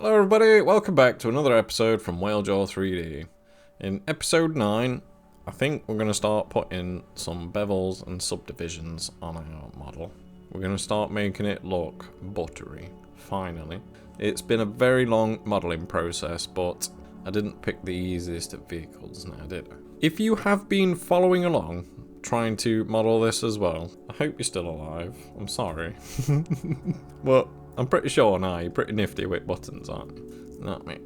Hello everybody, welcome back to another episode from Whalejaw 3D. In episode 9, I think we're going to start putting some bevels and subdivisions on our model. We're going to start making it look buttery, finally. It's been a very long modelling process, but I didn't pick the easiest of vehicles now, did I? If you have been following along, trying to model this as well, I hope you're still alive. I'm sorry. But I'm pretty sure now you're pretty nifty with buttons, aren't you? Not me.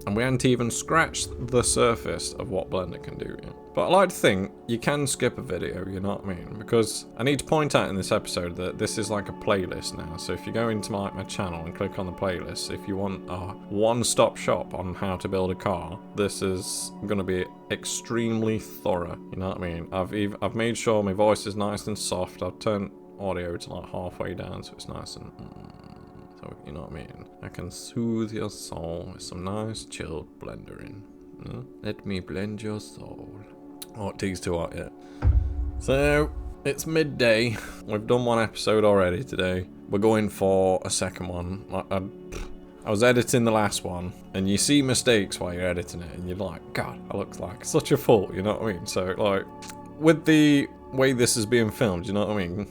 And we haven't even scratched the surface of what Blender can do yet. But I like to think you can skip a video, you know what I mean? Because I need to point out in this episode that this is like a playlist now. So if you go into my channel and click on the playlist, if you want a one-stop shop on how to build a car, this is going to be extremely thorough, you know what I mean? I've made sure my voice is nice and soft. I've turned audio to like halfway down so it's nice and... So, you know what I mean? I can soothe your soul with some nice chilled blendering. Let me blend your soul. Oh, tea's too hot yet. So, it's midday. We've done one episode already today. We're going for a second one. I was editing the last one, and you see mistakes while you're editing it, and you're like, God, that looks like such a fool, you know what I mean? So, like, with the way this is being filmed, you know what I mean?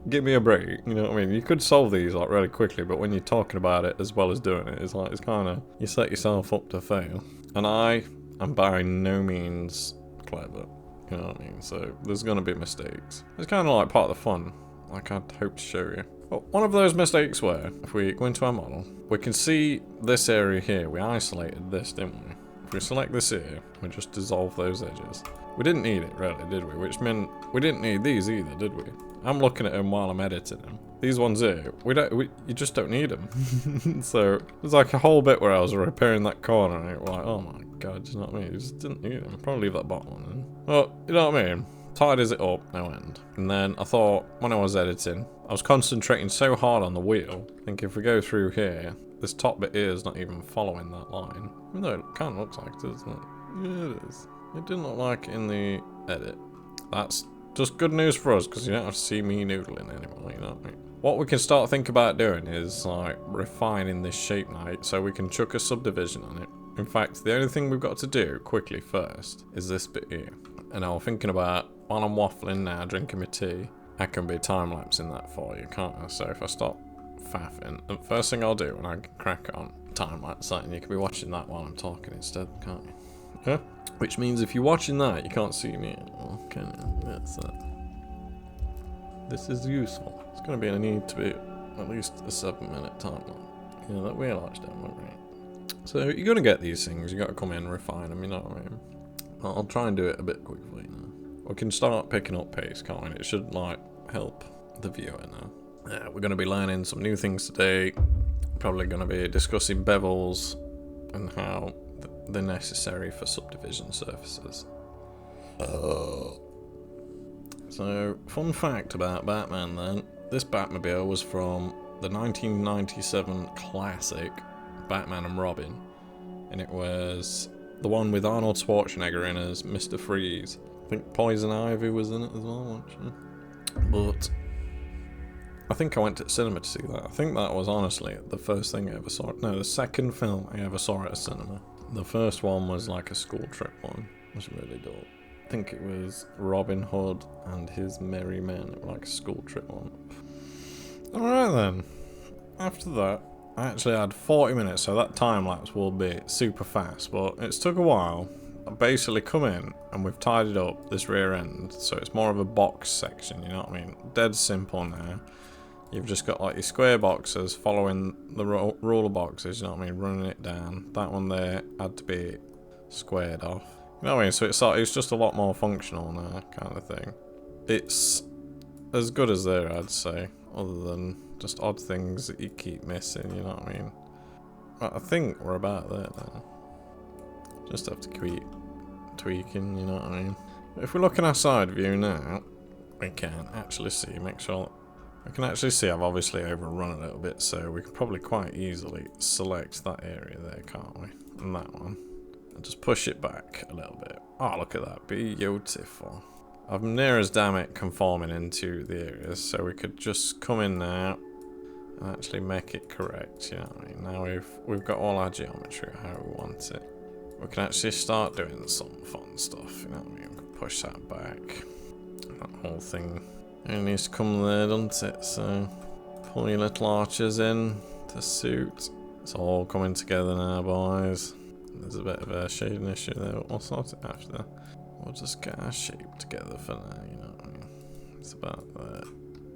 Give me a break, you know what I mean? You could solve these like really quickly, but when you're talking about it as well as doing it, it's like, it's kind of, you set yourself up to fail. And I am by no means clever, you know what I mean? So there's going to be mistakes. It's kind of like part of the fun, like I'd hope to show you. But one of those mistakes were, if we go into our model, we can see this area here. We isolated this, didn't we? If we select this here, we just dissolve those edges. We didn't need it, really, did we? Which meant we didn't need these either, did we? I'm looking at them while I'm editing them. These ones here, you just don't need them. So, there's like a whole bit where I was repairing that corner and it was like, oh my God, you know what I mean? You just didn't need them. Probably leave that bottom one in. Well, you know what I mean? Tidies it up, no end. And then I thought, when I was editing, I was concentrating so hard on the wheel. I think if we go through here, this top bit here is not even following that line. Even though it kind of looks like it, doesn't it? Yeah, it is. It didn't look like in the edit. That's just good news for us, because you don't have to see me noodling anymore, you know what I mean? What we can start thinking about doing is, like, refining this shape now, so we can chuck a subdivision on it. In fact, the only thing we've got to do, quickly first, is this bit here. And I'm thinking about, while I'm waffling now, drinking my tea, I can be time-lapsing that for you, can't I? So if I stop faffing, the first thing I'll do when I crack on time-lapse that, and you can be watching that while I'm talking instead, can't you? Yeah? Which means if you're watching that, you can't see me anymore, can you? That's that. This is useful. It's going to be a need to be at least a 7-minute timeline. You know, that wheel arch down, right? So you're going to get these things. You got to come in and refine them, you know what I mean? I'll try and do it a bit quickly now. We can start picking up pace, can't we? It should, like, help the viewer now. Yeah, we're going to be learning some new things today. Probably going to be discussing bevels and how they're necessary for subdivision surfaces. So, fun fact about Batman then. This Batmobile was from the 1997 classic Batman and Robin. And it was the one with Arnold Schwarzenegger in as Mr. Freeze. I think Poison Ivy was in it as well, actually. But I think I went to the cinema to see that. I think that was honestly the first thing I ever saw. No, the second film I ever saw at a cinema. The first one was like a school trip one. It was really dope. I think it was Robin Hood and His Merry Men. It was like a school trip one. Alright then. After that, I actually had 40 minutes, so that time lapse will be super fast, but it's took a while. I basically come in and we've tidied up this rear end, so it's more of a box section, you know what I mean? Dead simple now. You've just got like your square boxes following the ruler boxes, you know what I mean, running it down. That one there had to be squared off. You know what I mean, so it's just a lot more functional now, kind of thing. It's as good as there, I'd say, other than just odd things that you keep missing, you know what I mean. But I think we're about there now. Just have to keep tweaking, you know what I mean. But if we look in our side view now, we can actually see, make sure... I can actually see I've obviously overrun a little bit, so we can probably quite easily select that area there, can't we? And that one. And just push it back a little bit. Oh, look at that. Beautiful. I'm near as damn it conforming into the areas, so we could just come in now actually make it correct, you know what I mean? Now we've got all our geometry how we want it. We can actually start doing some fun stuff, you know what I mean? We can push that back. That whole thing. It needs to come there, doesn't it? So pull your little arches in to suit. It's all coming together now, boys. There's a bit of a shading issue there, but we'll sort it after. We'll just get our shape together for now, you know what I mean? It's about there.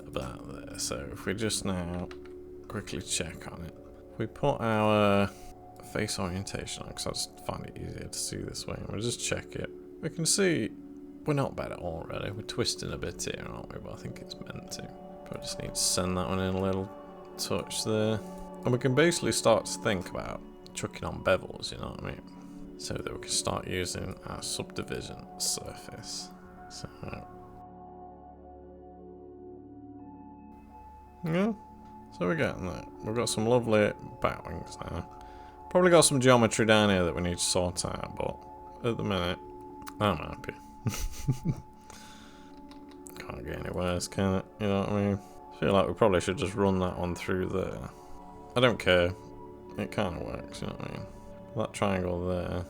About there. So if we just now quickly check on it. If we put our face orientation on, because I just find it easier to see this way, and we'll just check it. We can see we're not bad at all, really. We're twisting a bit here, aren't we? But I think it's meant to. Probably just need to send that one in a little touch there. And we can basically start to think about chucking on bevels, you know what I mean? So that we can start using our subdivision surface. So, yeah. So we're getting there. We've got some lovely bat wings now. Probably got some geometry down here that we need to sort out, but at the minute, I'm happy. Can't get any worse, can it? You know what I mean? I feel like we probably should just run that one through there. I don't care. It kind of works, you know what I mean? That triangle there.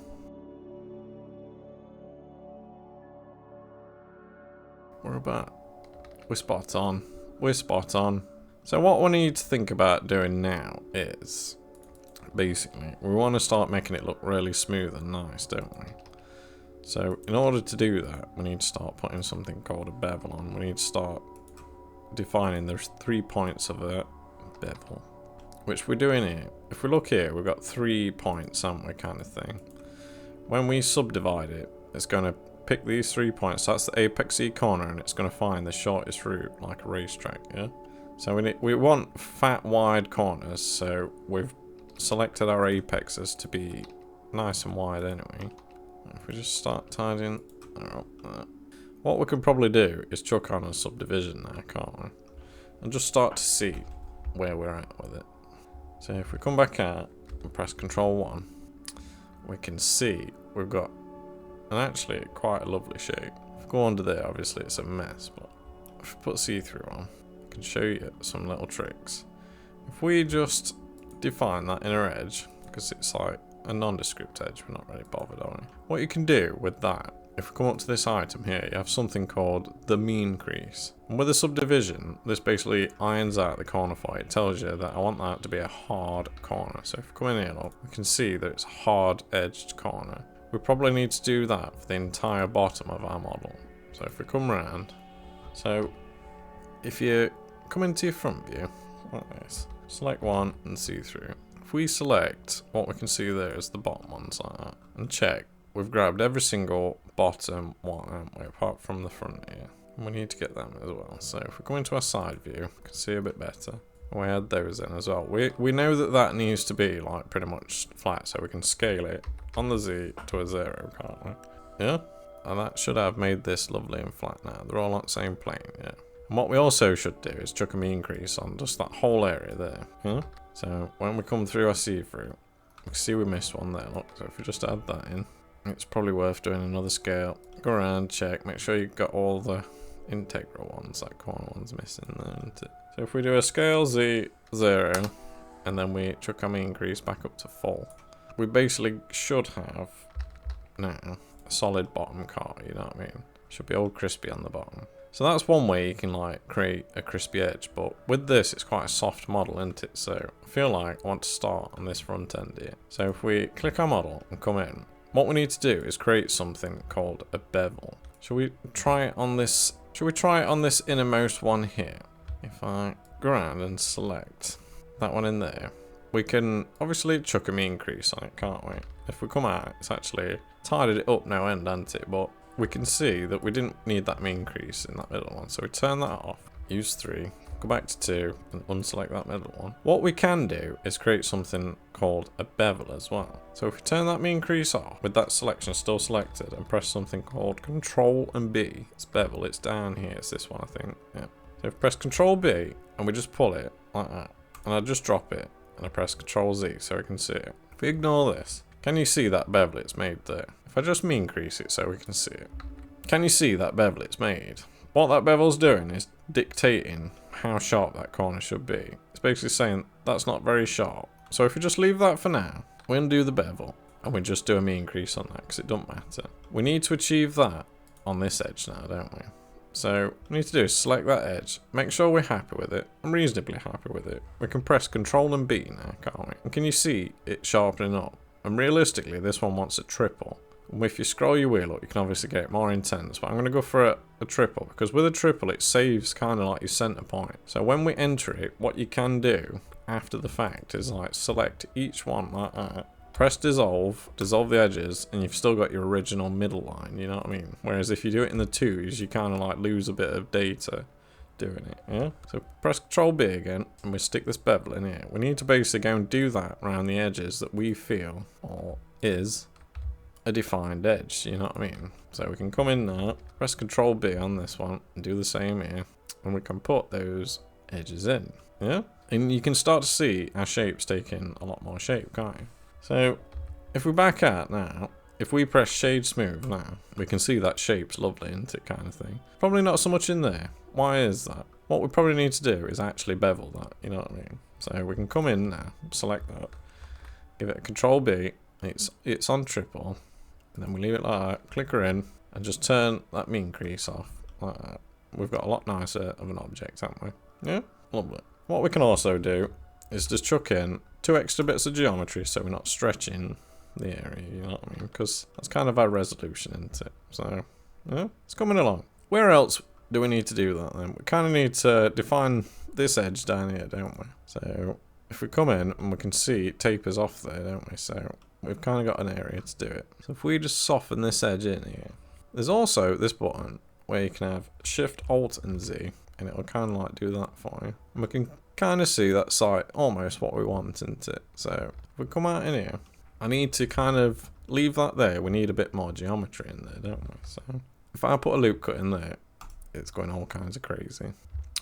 We're spot on. We're spot on. So what we need to think about doing now is, basically, we want to start making it look really smooth and nice, don't we? So in order to do that, we need to start putting something called a bevel on. We need to start defining there's 3 points of a bevel, which we're doing here. If we look here, we've got 3 points, haven't we, kind of thing. When we subdivide it, it's going to pick these 3 points. That's the apexy corner, and it's going to find the shortest route, like a racetrack, yeah? So we want fat, wide corners, so we've selected our apexes to be nice and wide anyway. If we just start tidying up that. What we could probably do is chuck on a subdivision now, can't we? And just start to see where we're at with it. So if we come back out and press Control 1, we can see we've got an actually quite a lovely shape. If we go under there, obviously it's a mess, but if we put see-through on, I can show you some little tricks. If we just define that inner edge, because it's like a nondescript edge, we're not really bothered, are we? What you can do with that, if we come up to this item here, you have something called the mean crease. And with a subdivision, this basically irons out the corner for you. It tells you that I want that to be a hard corner. So if we come in here, look, we can see that it's a hard edged corner. We probably need to do that for the entire bottom of our model. So if we come around, so if you come into your front view, like this, select one and see through. If we select, what we can see there is the bottom ones like that, and check, we've grabbed every single bottom one, haven't we, apart from the front here. And we need to get them as well. So if we go into our side view, we can see a bit better. We add those in as well. We know that that needs to be like pretty much flat, so we can scale it on the Z to a 0, can't we? Yeah? And that should have made this lovely and flat now. They're all on the same plane, yeah. And what we also should do is chuck a mean crease on just that whole area there. Yeah? So when we come through our see-through, we can see we missed one there, look. So if we just add that in, it's probably worth doing another scale. Go around, check, make sure you've got all the integral ones, like corner ones missing there, isn't it? So if we do a scale Z 0, and then we chuck our mean crease back up to full, we basically should have now a solid bottom car, you know what I mean? Should be all crispy on the bottom. So that's one way you can like create a crispy edge, but with this it's quite a soft model, isn't it? So I feel like I want to start on this front end here. So if we click our model and come in, what we need to do is create something called a bevel. Shall we try it on this? Shall we try it on this innermost one here? If I go around and select that one in there, we can obviously chuck a mean crease on it, can't we? If we come out, it's actually tidied it up no end, hasn't it? But we can see that we didn't need that mean crease in that middle one. So we turn that off, use 3, go back to 2 and unselect that middle one. What we can do is create something called a bevel as well. So if we turn that mean crease off with that selection still selected and press something called Control and B, it's bevel, it's down here, it's this one I think, yeah. So if we press Control B and we just pull it like that, and I just drop it and I press Control Z so we can see it. If we ignore this, can you see that bevel it's made there? If I just mean crease it so we can see it. Can you see that bevel it's made? What that bevel's doing is dictating how sharp that corner should be. It's basically saying that's not very sharp. So if we just leave that for now, we undo the bevel, and we just do a mean crease on that, because it doesn't matter. We need to achieve that on this edge now, don't we? So what we need to do is select that edge, make sure we're happy with it. I'm reasonably happy with it. We can press Control and B now, can't we? And can you see it sharpening up? And realistically, this one wants a triple. And if you scroll your wheel up, you can obviously get it more intense, but I'm going to go for a triple, because with a triple, it saves kind of like your center point. So when we enter it, what you can do after the fact is like select each one like that. Press dissolve the edges, and you've still got your original middle line, you know what I mean? Whereas if you do it in the twos, you kind of like lose a bit of data doing it, yeah? So press Control B again, and we stick this bevel in here. We need to basically go and do that around the edges that we feel or is a defined edge, you know what I mean? So we can come in now, press Control B on this one, and do the same here, and we can put those edges in, yeah? And you can start to see our shape's taking a lot more shape, can't you? So, if we back out now, if we press Shade Smooth now, we can see that shape's lovely, isn't it, kind of thing. Probably not so much in there. Why is that? What we probably need to do is actually bevel that, you know what I mean? So we can come in now, select that, give it a Control B, it's on triple, and then we leave it like that, click her in, and just turn that mean crease off, like that. We've got a lot nicer of an object, haven't we? Yeah? Lovely. What we can also do is just chuck in 2 extra bits of geometry so we're not stretching the area, you know what I mean? Because that's kind of our resolution, isn't it? So, yeah, it's coming along. Where else do we need to do that then? We kind of need to define this edge down here, don't we? So, if we come in and we can see it tapers off there, don't we? So, we've kind of got an area to do it. So, if we just soften this edge in here. There's also this button where you can have Shift, Alt, and Z, and it'll kind of like do that for you. And we can kind of see that site almost what we want, isn't it? So if we come out in here, I need to kind of leave that there. We need a bit more geometry in there, don't we? So if I put a loop cut in there, it's going all kinds of crazy.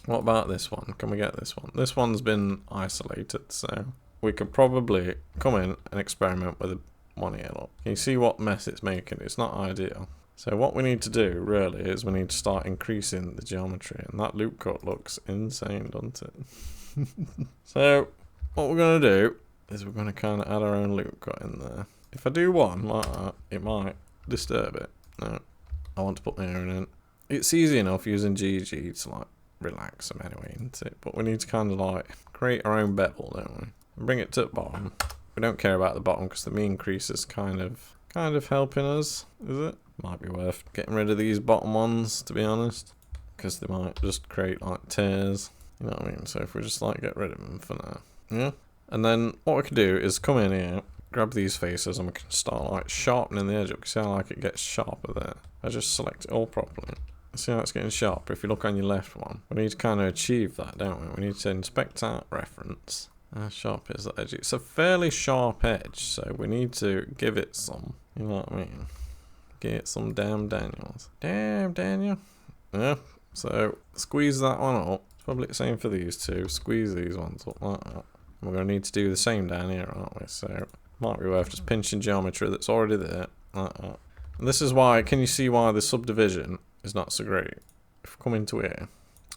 What about this one? Can we get this one? This one's been isolated, so we could probably come in and experiment with one here. Look, can you see what mess it's making? It's not ideal. So what we need to do really is we need to start increasing the geometry, and that loop cut looks insane, doesn't it? So what we're going to do is we're going to kind of add our own loop cut in there. If I do one like that, it might disturb it. No, I want to put my own in. It's easy enough using GG to like relax them anyway, isn't it? But we need to kind of like create our own bevel, don't we? And bring it to the bottom. We don't care about the bottom because the mean crease is kind of helping us, is it? Might be worth getting rid of these bottom ones, to be honest, because they might just create like tears, you know what I mean? So if we just like get rid of them for now, yeah? And then what we can do is come in here, grab these faces, and we can start like sharpening the edge up. See how like it gets sharper there? I just select it all properly. See how it's getting sharper? If you look on your left one, we need to kind of achieve that, don't we? We need to inspect our reference. How sharp is that edge? It's a fairly sharp edge, so we need to give it some, you know what I mean? Get some damn Daniels. Damn Daniel. Yeah, so squeeze that one up. It's probably the same for these two. Squeeze these ones up like that. We're going to need to do the same down here, aren't we? So might be worth just pinching geometry that's already there, like that. And this is why, can you see why the subdivision is not so great? If we come into here,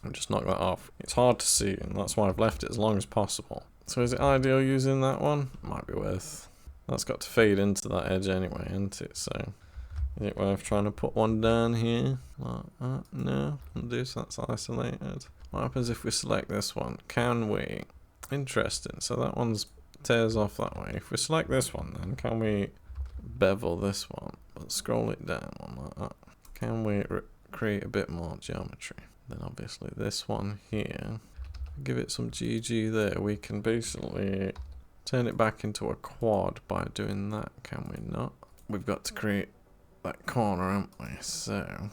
and just knock that off, it's hard to see, and that's why I've left it as long as possible. So is it ideal using that one? Might be worth. That's got to fade into that edge anyway, isn't it? So is it worth trying to put one down here? Like that? No, this that's isolated. What happens if we select this one? Can we? Interesting. So that one's tears off that way. If we select this one, then can we bevel this one? But scroll it down one like that. Can we create a bit more geometry? Then obviously this one here. Give it some GG there. We can basically turn it back into a quad by doing that, can we not? We've got to create that corner, haven't we? So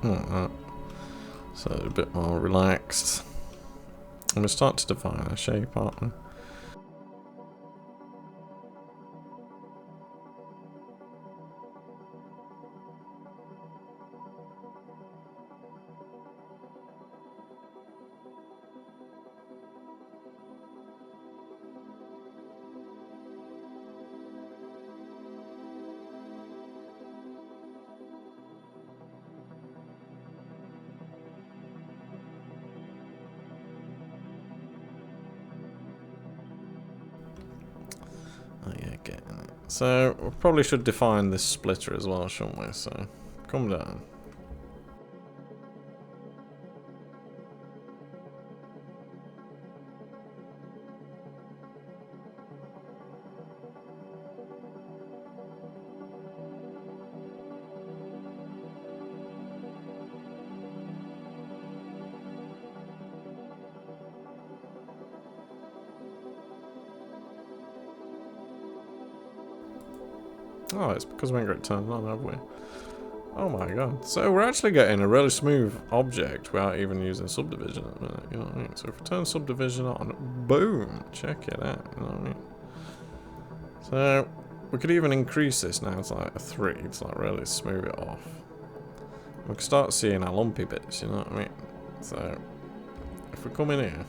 like that. So a bit more relaxed. And we start to define a shape, aren't we? Oh yeah, getting it. So we probably should define this splitter as well, shouldn't we? So come down. Oh, it's because we ain't got it turned on, have we? Oh my god. So we're actually getting a really smooth object without even using subdivision at the minute, you know what I mean? So if we turn subdivision on, boom! Check it out, you know what I mean? So we could even increase this now to like a 3 to like really smooth it off. We can start seeing our lumpy bits, you know what I mean? So if we come in here,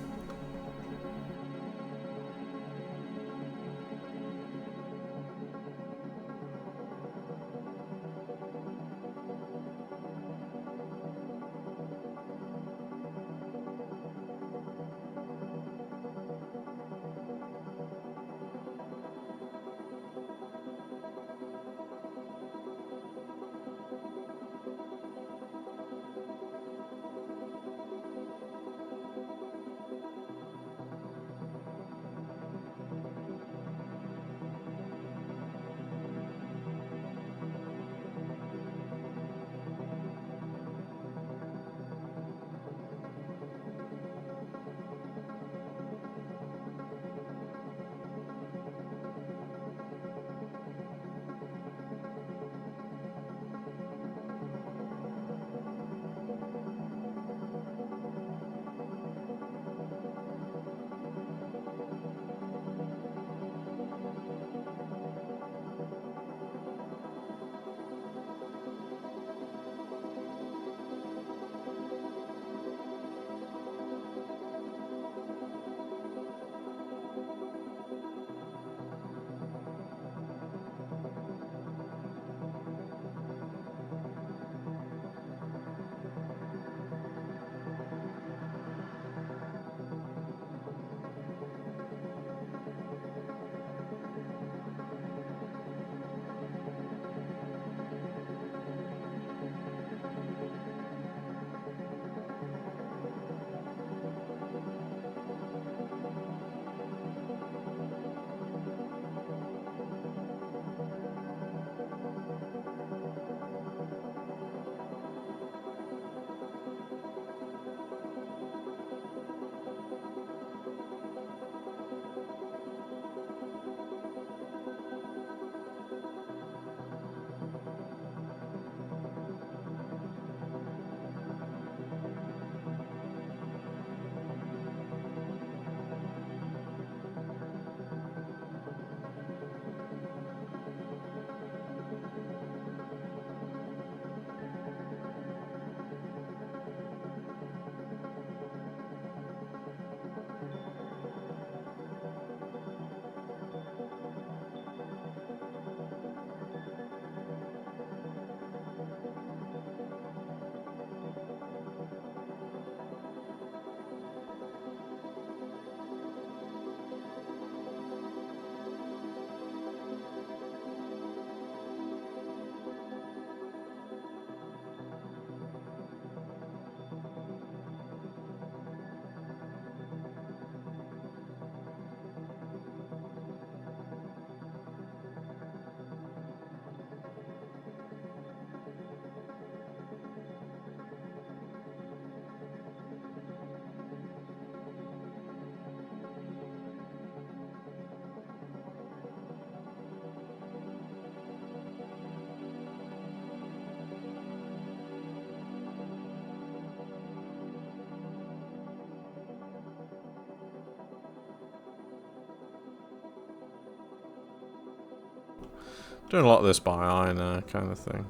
Doing a lot of this by eye now, kind of thing.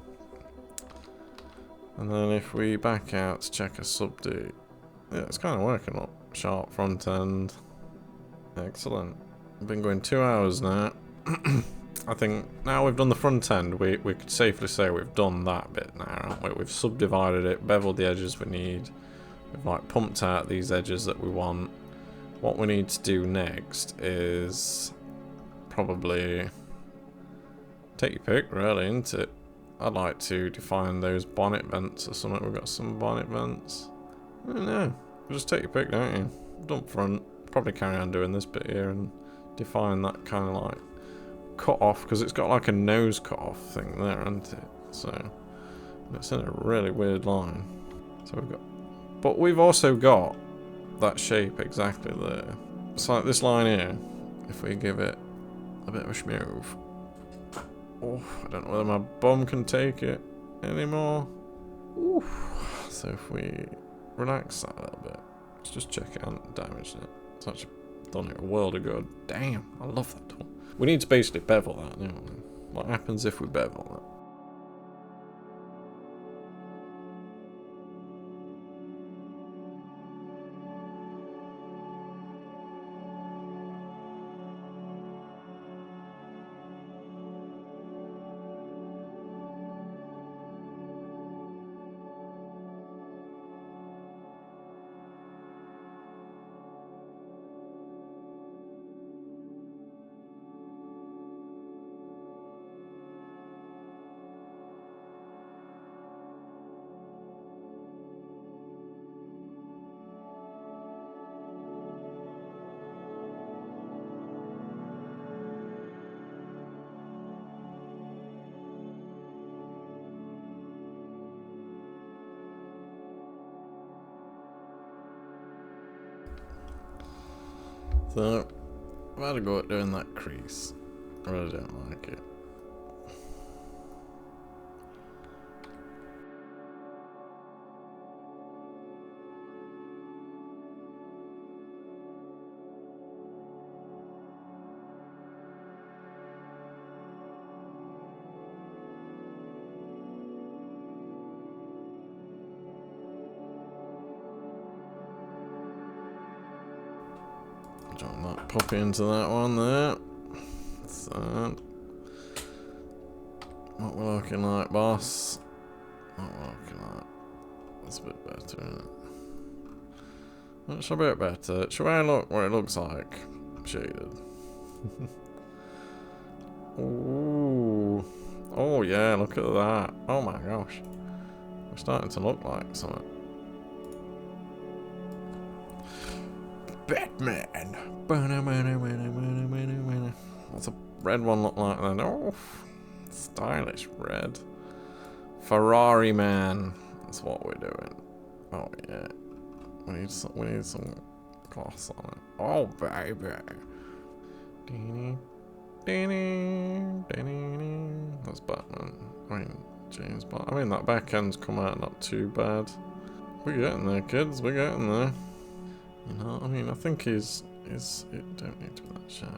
And then if we back out to check a subd, yeah, it's kind of working up. Sharp front end. Excellent. We've been going 2 hours now. I think now we've done the front end, we could safely say we've done that bit now, haven't we? We've subdivided it, beveled the edges we need. We've like pumped out these edges that we want. What we need to do next is probably take your pick, really, isn't it? I'd like to define those bonnet vents or something. We've got some bonnet vents. I don't know. Just take your pick, don't you? Dump front. Probably carry on doing this bit here and define that kind of like cut off, because it's got like a nose cut off thing there, isn't it? So it's in a really weird line. So we've got, but we've also got that shape exactly there. It's like this line here. If we give it a bit of a schmove. Oh, I don't know whether my bum can take it anymore. Oof. So if we relax that a little bit, let's just check it out and damage it. It's actually done it a world of good. Damn, I love that tool. We need to basically bevel that, don't we? What happens if we bevel that? So, I've had to go at doing that crease. I really don't like it. Drop that puppy into that one there. So, what we're looking like, boss? What we're looking like? That's a bit better, isn't it? That's a bit better. Should I look what it looks like? Shaded. Ooh. Oh yeah, look at that. Oh my gosh. We're starting to look like something. Batman. What's a red one look like then? Oh, stylish red. Ferrari man. That's what we're doing. Oh yeah. We need some gloss on it. Oh baby. That's Batman. I mean James Bond. I mean that back end's come out not too bad. We're getting there, kids. We're getting there. You know, I mean, I think it don't need to be that shiny.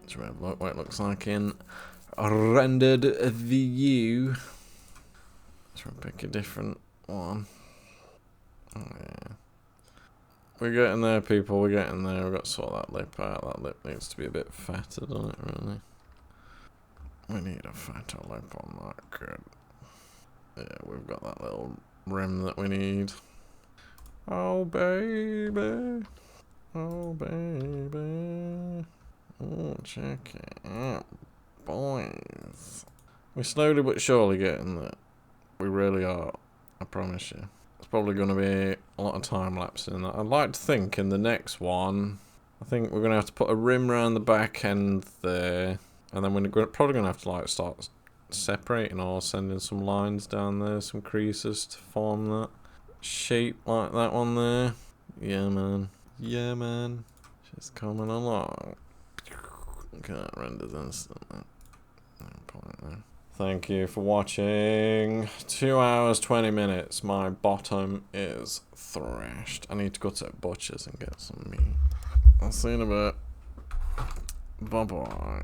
Let's have a look what it looks like in rendered view. Let's pick a different one. Oh yeah. We're getting there, people, we're getting there. We've got to sort that lip out. That lip needs to be a bit fatter, doesn't it, really? We need a fatter lip on that, good. Yeah, we've got that little rim that we need. Oh baby, oh baby, oh check it out, boys. We're slowly but surely getting there. We really are, I promise you. It's probably going to be a lot of time lapse in that. I'd like to think in the next one, I think we're going to have to put a rim around the back end there, and then we're probably going to have to like start separating or sending some lines down there, some creases to form that shape like that one there. Yeah man, yeah man, she's coming along. Can't render instantly. No point there. Thank you for watching. 2 hours 20 minutes. My bottom is thrashed. I need to go to Butcher's and get some meat. I'll see you in a bit. Bye bye.